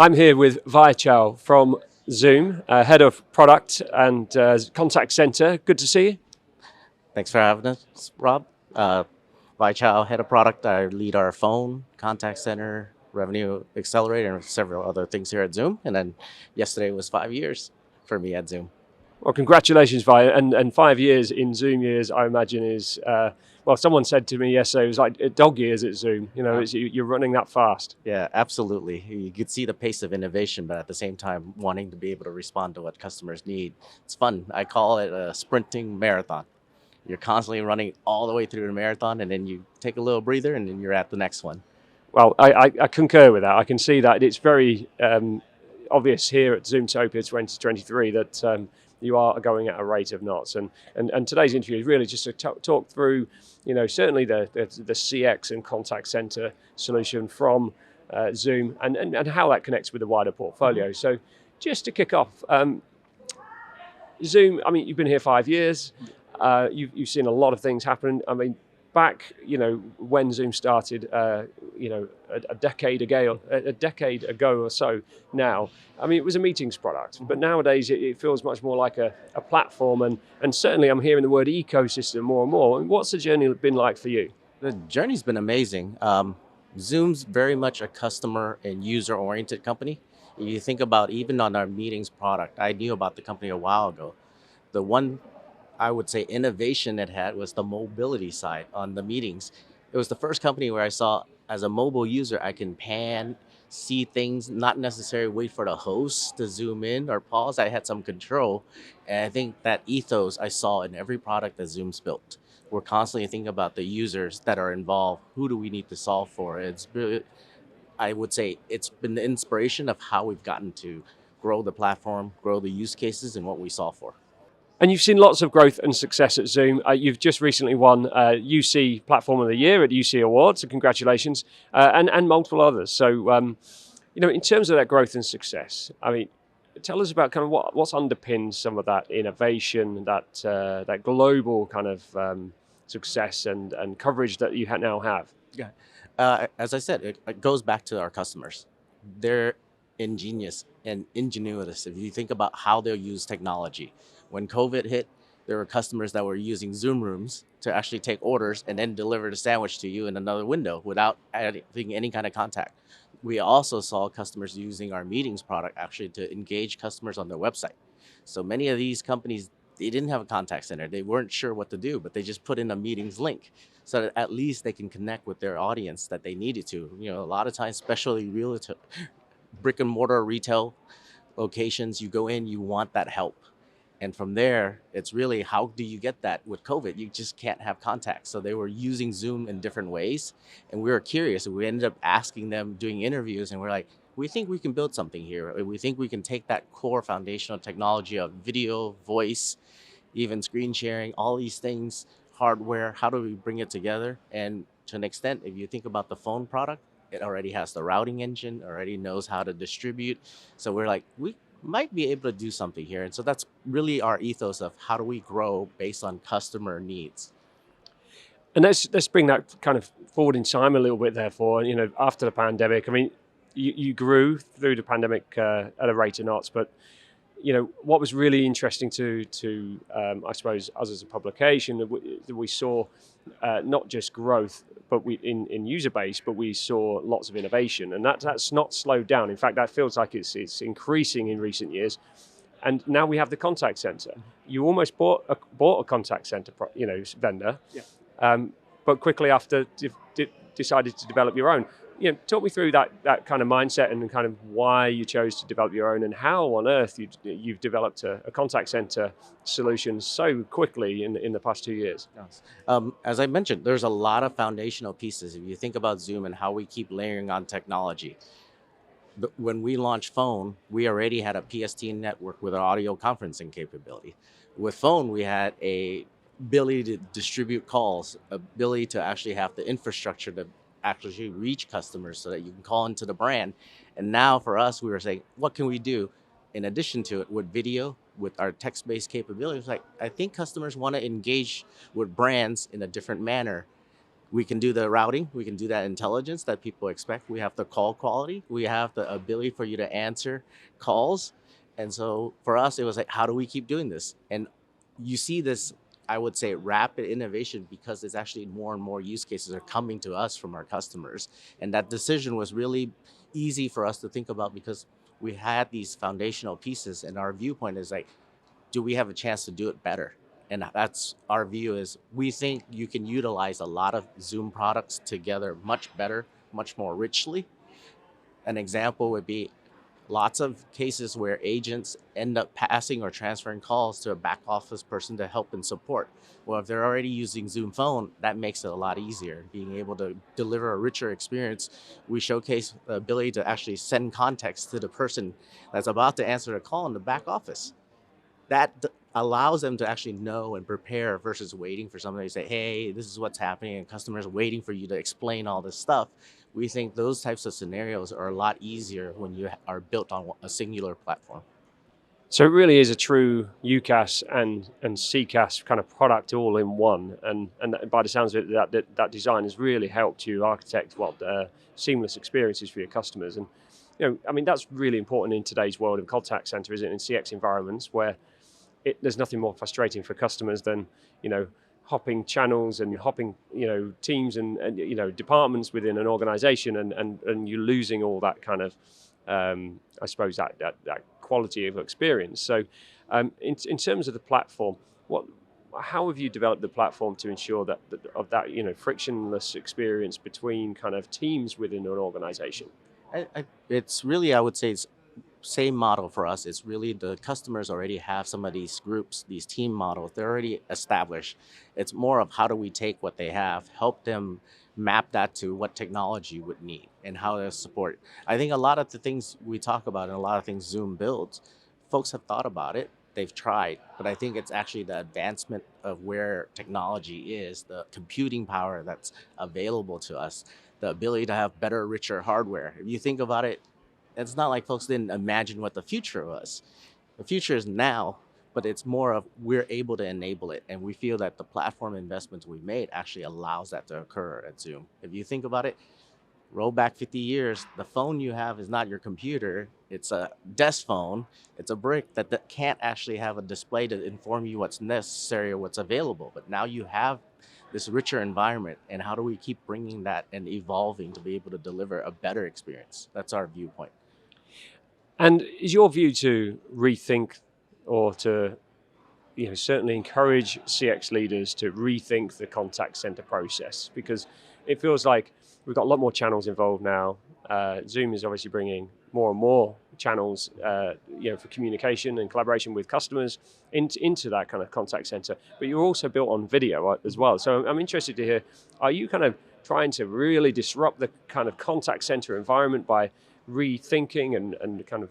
I'm here with Vao from Zoom, Head of Product and Contact Center. Good to see you. Thanks for having us, Rob. Vai Chow, head of product. I lead our phone, contact center, revenue accelerator, and several other things here at Zoom. And then yesterday was 5 years for me at Zoom. Well, congratulations, Vao. And 5 years in Zoom years, I imagine is, well, someone said to me yesterday, it was like dog years at Zoom. You know, you're running that fast. Yeah, absolutely. You could see the pace of innovation, but at the same time, wanting to be able to respond to what customers need. It's fun. I call it a sprinting marathon. You're constantly running all the way through the marathon, and then you take a little breather, and then you're at the next one. Well, I concur with that. I can see that. It's very obvious here at Zoomtopia 2023 that you are going at a rate of knots. And today's interview is really just to talk through, you know, certainly the CX and contact center solution from Zoom and how that connects with the wider portfolio. So just to kick off, Zoom, I mean, you've been here 5 years. You've seen a lot of things happen. I mean, back, you know, when Zoom started, you know, a decade ago or so now, I mean, it was a meetings product, but nowadays it feels much more like a platform. And certainly I'm hearing the word ecosystem more and more. And what's the journey been like for you? The journey's been amazing. Zoom's very much a customer and user-oriented company. If you think about even on our meetings product, I knew about the company a while ago. The one I would say innovation it had was the mobility side on the meetings. It was the first company where I saw as a mobile user, I can pan, see things, not necessarily wait for the host to zoom in or pause. I had some control. And I think that ethos I saw in every product that Zoom's built. We're constantly thinking about the users that are involved. Who do we need to solve for? It's really, I would say it's been the inspiration of how we've gotten to grow the platform, grow the use cases and what we solve for. And you've seen lots of growth and success at Zoom. You've just recently won UC Platform of the Year at UC Awards, so congratulations, and multiple others. So, you know, in terms of that growth and success, I mean, tell us about kind of what's underpinned some of that innovation, that global kind of success and coverage that you now have. Yeah. As I said, it goes back to our customers. They're ingenious and ingenuitous. If you think about how they'll use technology. When COVID hit, there were customers that were using Zoom rooms to actually take orders and then deliver the sandwich to you in another window without having any kind of contact. We also saw customers using our meetings product actually to engage customers on their website. So many of these companies, they didn't have a contact center. They weren't sure what to do, but they just put in a meetings link so that at least they can connect with their audience that they needed to. You know, a lot of times, especially brick and mortar retail locations, you go in, you want that help. And from there, it's really how do you get that with COVID? You just can't have contact. So they were using Zoom in different ways. And we were curious. And we ended up asking them, doing interviews. And we're like, we think we can build something here. We think we can take that core foundational technology of video, voice, even screen sharing, all these things, hardware. How do we bring it together? And to an extent, if you think about the phone product, it already has the routing engine, already knows how to distribute. So we're like, we might be able to do something here. And so that's really our ethos of how do we grow based on customer needs. And let's bring that kind of forward in time a little bit. Therefore, you know, after the pandemic, I mean, you grew through the pandemic at a rate of knots, but you know, what was really interesting to I suppose us as a publication that we saw not just growth, but in user base, but we saw lots of innovation, and that's not slowed down. In fact, that feels like it's increasing in recent years. And now we have the contact center. You almost bought a contact center, you know, vendor, but quickly after decided to develop your own. You know, talk me through that kind of mindset and kind of why you chose to develop your own and how on earth you've developed a contact center solution so quickly in the past 2 years. Yes. As I mentioned, there's a lot of foundational pieces. If you think about Zoom and how we keep layering on technology, when we launched phone, we already had a PST network with an audio conferencing capability. With phone, we had a ability to distribute calls, ability to actually have the infrastructure to actually reach customers so that you can call into the brand. And now for us, we were saying, what can we do in addition to it with video, with our text-based capabilities? Like, I think customers want to engage with brands in a different manner. We can do the routing, we can do that intelligence that people expect. We have the call quality, we have the ability for you to answer calls. And so for us, it was like, how do we keep doing this? And you see this, I would say, rapid innovation because it's actually more and more use cases are coming to us from our customers. And that decision was really easy for us to think about because we had these foundational pieces, and our viewpoint is like, do we have a chance to do it better? And that's our view is we think you can utilize a lot of Zoom products together much better, much more richly. An example would be lots of cases where agents end up passing or transferring calls to a back office person to help and support. Well, if they're already using Zoom Phone, that makes it a lot easier. Being able to deliver a richer experience, we showcase the ability to actually send context to the person that's about to answer a call in the back office. That allows them to actually know and prepare versus waiting for somebody to say, hey, this is what's happening, and customers waiting for you to explain all this stuff. We think those types of scenarios are a lot easier when you are built on a singular platform. So it really is a true UCaaS and CCaaS kind of product all in one. And by the sounds of it, that design has really helped you architect seamless experiences for your customers. And I mean, that's really important in today's world of contact center, isn't it? In CX environments where there's nothing more frustrating for customers than hopping channels and hopping teams and departments within an organization, and you're losing all that kind of I suppose that quality of experience. So in terms of the platform, how have you developed the platform to ensure that frictionless experience between kind of teams within an organization? It's really, I would say, it's same model for us. It's really the customers already have some of these groups, these team models. They're already established. It's more of how do we take what they have, help them map that to what technology would need and how to support. I think a lot of the things we talk about and a lot of things Zoom builds, folks have thought about it. They've tried, but I think it's actually the advancement of where technology is, the computing power that's available to us, the ability to have better, richer hardware. If you think about it, it's not like folks didn't imagine what the future was. The future is now, but it's more of we're able to enable it. And we feel that the platform investments we made actually allows that to occur at Zoom. If you think about it, roll back 50 years, the phone you have is not your computer. It's a desk phone. It's a brick that can't actually have a display to inform you what's necessary or what's available. But now you have this richer environment. And how do we keep bringing that and evolving to be able to deliver a better experience? That's our viewpoint. And is your view to rethink or to certainly encourage CX leaders to rethink the contact center process? Because it feels like we've got a lot more channels involved now. Zoom is obviously bringing more and more channels for communication and collaboration with customers into that kind of contact center. But you're also built on video as well. So I'm interested to hear, are you kind of trying to really disrupt the kind of contact center environment by rethinking and kind of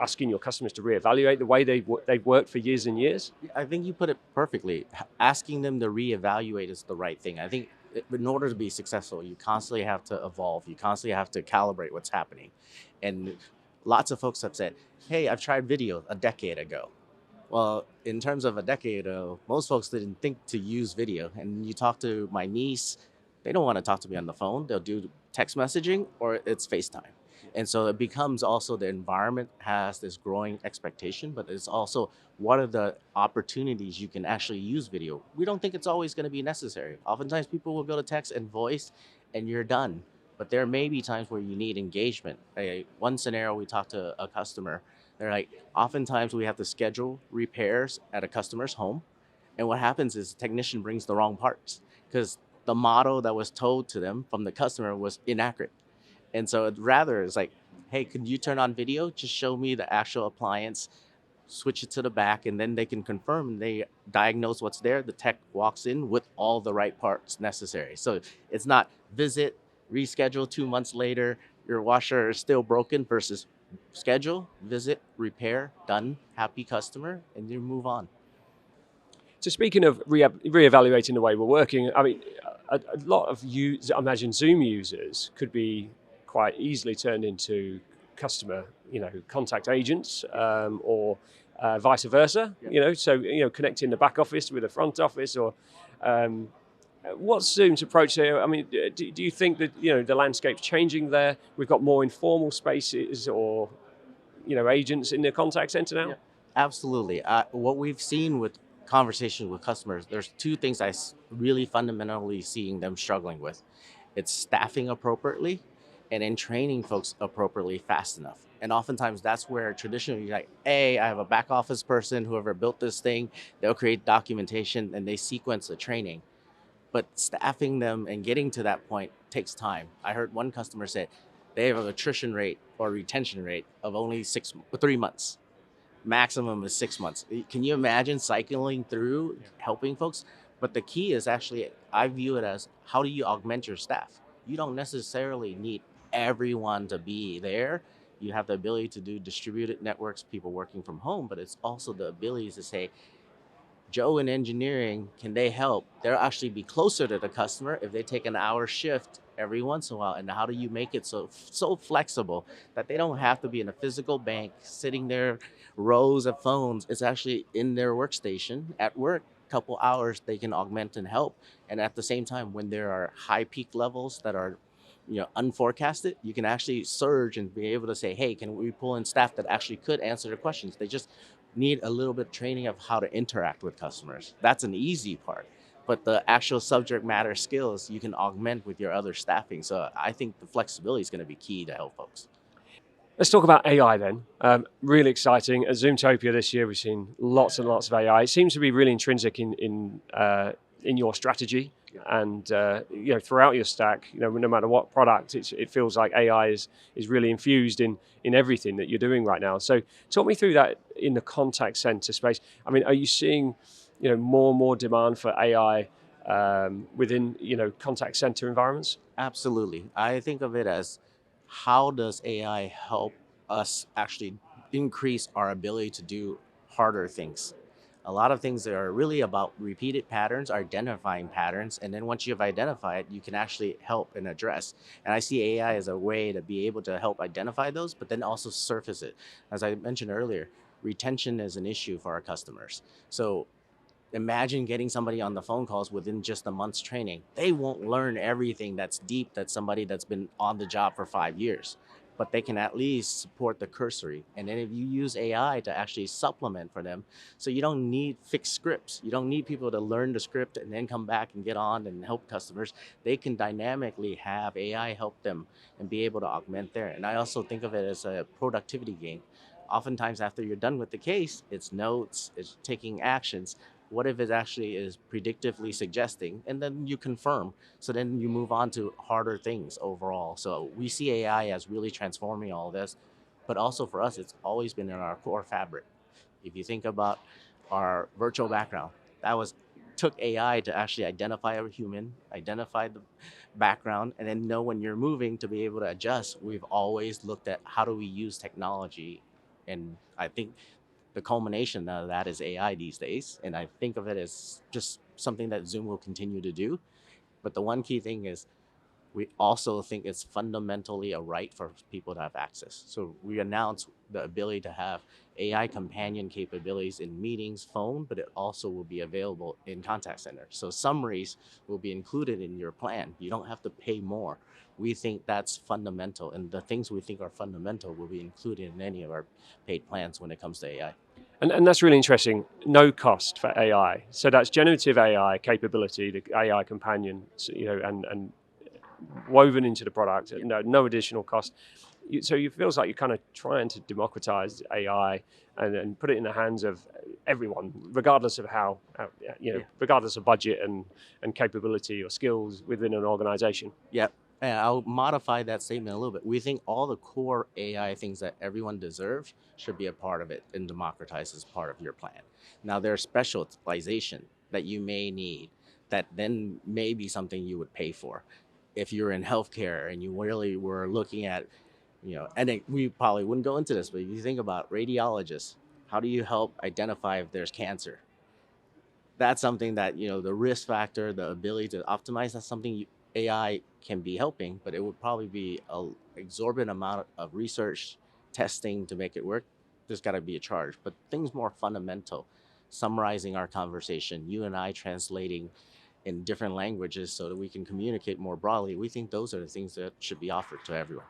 asking your customers to reevaluate the way they've worked for years and years? I think you put it perfectly. Asking them to reevaluate is the right thing. I think in order to be successful, you constantly have to evolve. You constantly have to calibrate what's happening. And lots of folks have said, hey, I've tried video a decade ago. Well, in terms of a decade ago, most folks didn't think to use video. And you talk to my niece, they don't want to talk to me on the phone. They'll do text messaging or it's FaceTime. And so it becomes also the environment has this growing expectation, but it's also what are the opportunities you can actually use video. We don't think it's always going to be necessary. Oftentimes people will go to text and voice and you're done. But there may be times where you need engagement. One scenario, we talked to a customer. They're like, oftentimes we have to schedule repairs at a customer's home. And what happens is the technician brings the wrong parts because the model that was told to them from the customer was inaccurate. And so it's like, hey, can you turn on video? Just show me the actual appliance, switch it to the back, and then they can confirm. They diagnose what's there. The tech walks in with all the right parts necessary. So it's not visit, reschedule 2 months later, your washer is still broken versus schedule, visit, repair, done, happy customer, and you move on. So speaking of reevaluating the way we're working, I mean, a lot of I imagine Zoom users could be quite easily turned into customer, contact agents, or vice versa. Yeah. So connecting the back office with the front office, or What's Zoom's approach here? I mean, do you think that the landscape's changing there? We've got more informal spaces, or agents in the contact center now. Yeah, absolutely. What we've seen with conversations with customers, there's two things really fundamentally seeing them struggling with. It's staffing appropriately and then training folks appropriately fast enough. And oftentimes that's where traditionally, like, hey, I have a back office person, whoever built this thing, they'll create documentation and they sequence the training. But staffing them and getting to that point takes time. I heard one customer say they have an attrition rate or retention rate of only 3 months. Maximum is 6 months. Can you imagine cycling through helping folks? But the key is actually, I view it as, how do you augment your staff? You don't necessarily need everyone to be there. You have the ability to do distributed networks, people working from home, but it's also the ability to say, Joe in engineering, can they help? They'll actually be closer to the customer if they take an hour shift every once in a while. And how do you make it so flexible that they don't have to be in a physical bank sitting there, rows of phones? It's actually in their workstation at work. Couple hours they can augment and help. And at the same time, when there are high peak levels that are unforecasted, you can actually surge and be able to say, hey, can we pull in staff that actually could answer the questions? They just need a little bit of training of how to interact with customers. That's an easy part. But the actual subject matter skills you can augment with your other staffing. So I think the flexibility is going to be key to help folks. Let's talk about AI then. Really exciting. At Zoomtopia this year, we've seen lots and lots of AI. It seems to be really intrinsic in your strategy, and throughout your stack. No matter what product, it feels like AI is really infused in everything that you're doing right now. So talk me through that in the contact center space. I mean, are you seeing more and more demand for AI within contact center environments? Absolutely. I think of it as, how does AI help us actually increase our ability to do harder things? A lot of things that are really about repeated patterns, identifying patterns, and then once you've identified, you can actually help and address. And I see AI as a way to be able to help identify those, but then also surface it. As I mentioned earlier, retention is an issue for our customers. So imagine getting somebody on the phone calls within just a month's training. They won't learn everything that's deep that somebody that's been on the job for 5 years, but they can at least support the cursory. And then if you use AI to actually supplement for them, so you don't need fixed scripts, you don't need people to learn the script and then come back and get on and help customers. They can dynamically have AI help them and be able to augment there. And I also think of it as a productivity gain. Oftentimes after you're done with the case, it's notes, it's taking actions. What if it actually is predictively suggesting, and then you confirm? So then you move on to harder things overall. So we see AI as really transforming all this, but also for us, it's always been in our core fabric. If you think about our virtual background, that was took AI to actually identify a human, identify the background, and then know when you're moving to be able to adjust. We've always looked at how do we use technology, and I think the culmination of that is AI these days. And I think of it as just something that Zoom will continue to do. But the one key thing is, we also think it's fundamentally a right for people to have access. So we announced the ability to have AI companion capabilities in meetings, phone, but it also will be available in contact center. So summaries will be included in your plan. You don't have to pay more. We think that's fundamental, and the things we think are fundamental will be included in any of our paid plans when it comes to AI. And that's really interesting. No cost for AI. So that's generative AI capability, the AI companion, and woven into the product. No additional cost. So it feels like you're kind of trying to democratize AI and put it in the hands of everyone, regardless of regardless of budget and capability or skills within an organization. Yeah. And I'll modify that statement a little bit. We think all the core AI things that everyone deserves should be a part of it and democratized as part of your plan. Now, there's specialization that you may need that then may be something you would pay for. If you're in healthcare and you really were looking at, we probably wouldn't go into this, but if you think about radiologists, how do you help identify if there's cancer? That's something that, the risk factor, the ability to optimize, that's something AI can be helping, but it would probably be an exorbitant amount of research testing to make it work. There's got to be a charge. But things more fundamental, summarizing our conversation, you and I translating in different languages so that we can communicate more broadly. We think those are the things that should be offered to everyone.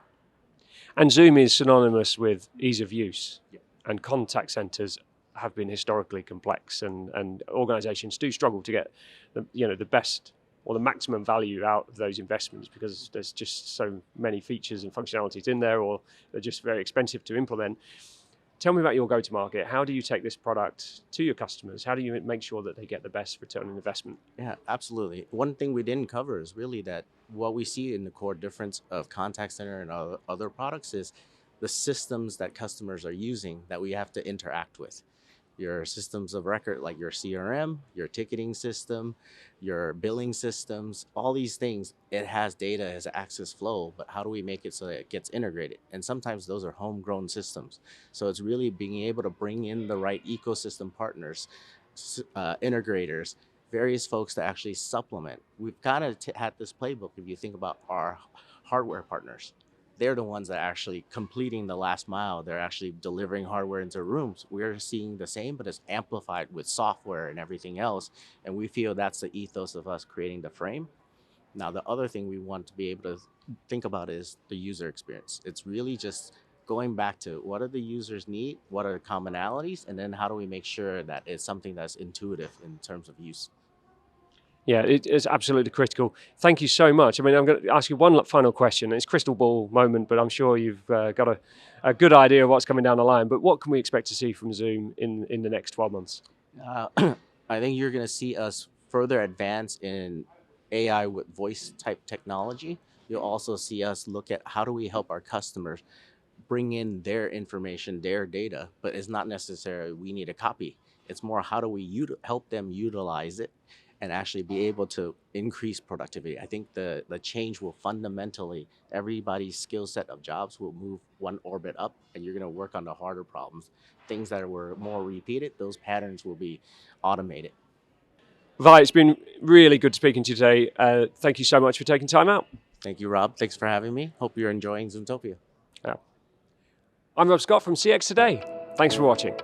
And Zoom is synonymous with ease of use, Yep. and contact centers have been historically complex, and organizations do struggle to get the best or the maximum value out of those investments because there's just so many features and functionalities in there, or they're just very expensive to implement. Tell me about your go-to-market. How do you take this product to your customers? How do you make sure that they get the best return on investment? Yeah, absolutely. One thing we didn't cover is really that what we see in the core difference of contact center and other products is the systems that customers are using that we have to interact with. Your systems of record, like your CRM, your ticketing system, your billing systems, all these things, it has data as access flow, but how do we make it so that it gets integrated? And sometimes those are homegrown systems. So it's really being able to bring in the right ecosystem partners, integrators, various folks to actually supplement. We've kind of had this playbook. If you think about our hardware partners, they're the ones that are actually completing the last mile. They're actually delivering hardware into rooms. We're seeing the same, but it's amplified with software and everything else. And we feel that's the ethos of us creating the frame. Now, the other thing we want to be able to think about is the user experience. It's really just going back to what do the users need, what are the commonalities, and then how do we make sure that it's something that's intuitive in terms of use. Yeah, it is absolutely critical. Thank you so much. I mean, I'm going to ask you one final question. It's crystal ball moment, but I'm sure you've got a good idea of what's coming down the line. But what can we expect to see from Zoom in the next 12 months? I think you're going to see us further advance in AI with voice type technology. You'll also see us look at how do we help our customers bring in their information, their data, but it's not necessarily we need a copy. It's more how do we help them utilize it and actually be able to increase productivity. I think the change will fundamentally, everybody's skill set of jobs will move one orbit up, and you're going to work on the harder problems. Things that were more repeated, those patterns will be automated. Vi, it's been really good speaking to you today. Thank you so much for taking time out. Thank you, Rob. Thanks for having me. Hope you're enjoying Zoomtopia. Yeah. I'm Rob Scott from CX Today. Thanks for watching.